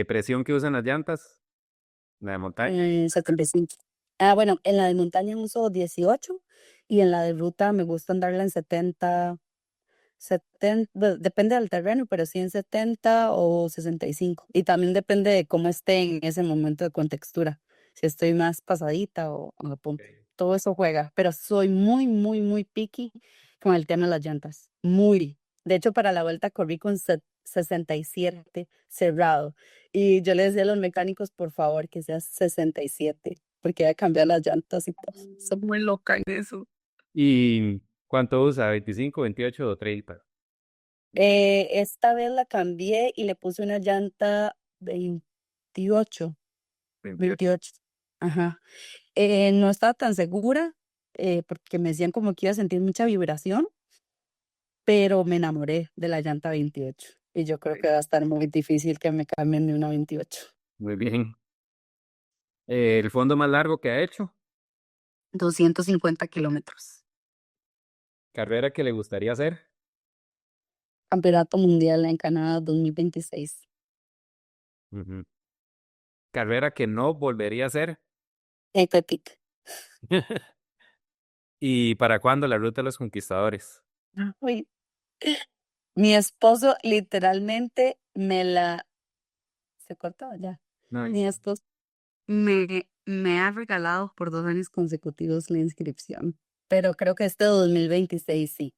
¿Presión que usan las llantas? ¿La de montaña? 75. Ah, bueno, en la de montaña uso 18 y en la de ruta me gusta andarla en 70. 70, depende del terreno, pero sí en 70 o 65. Y también depende de cómo esté en ese momento de contextura. Si estoy más pasadita o a punto. Todo eso juega. Pero soy muy, muy, muy picky con el tema de las llantas. Muy. De hecho, para la vuelta corrí con 67 cerrado. Y yo le decía a los mecánicos, por favor, que sea 67, porque voy a cambiar las llantas y todo. Soy muy loca en eso. ¿Y cuánto usa? ¿25, 28 o 30? Esta vez la cambié y le puse una llanta 28. 28. 28. Ajá. No estaba tan segura porque me decían como que iba a sentir mucha vibración, pero me enamoré de la llanta 28 y yo creo que va a estar muy difícil que me cambien de una 28. Muy bien. ¿El fondo más largo que ha hecho? 250 kilómetros. ¿Carrera que le gustaría hacer? Campeonato Mundial en Canadá 2026. Ujú. ¿Carrera que no volvería a hacer? Epic. ¿Y para cuándo la ruta de los conquistadores? Uy, mi esposo literalmente me la... ¿Se cortó ya? No, Mi esposo me ha regalado por 2 años consecutivos la inscripción, pero creo que este 2026 sí.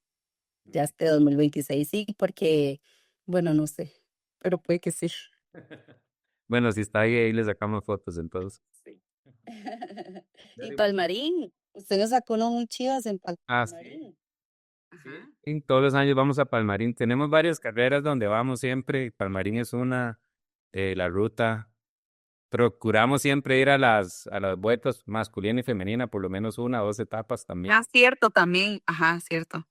Ya este 2026 sí, porque, bueno, no sé, pero puede que sí. bueno, si está ahí, ahí le sacamos fotos entonces. Sí. Y Palmarín, usted nos sacó un Chivas en Ah, sí. Palmarín. Ajá. Sí, todos los años vamos a Palmarín. Tenemos varias carreras donde vamos siempre. Palmarín es una, la ruta. Procuramos siempre ir a las vueltas masculina y femenina, por lo menos una o dos etapas también. Ah, cierto, también. Ajá, cierto.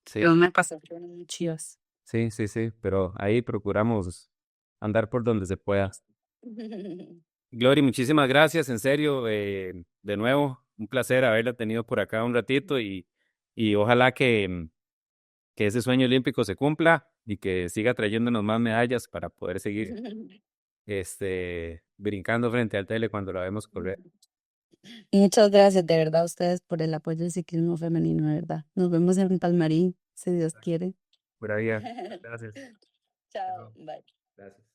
Sí, Yo me pasé por un Chivas. sí, sí, sí, pero ahí procuramos andar por donde se pueda. Glory, muchísimas gracias, en serio, de nuevo, un placer haberla tenido por acá un ratito y ojalá que ese sueño olímpico se cumpla y que siga trayéndonos más medallas para poder seguir brincando frente al tele cuando la vemos correr. Muchas gracias de verdad a ustedes por el apoyo del ciclismo femenino, de verdad. Nos vemos en Palmarín, si Dios quiere. Pura vida. Gracias. Chao, bye. Gracias.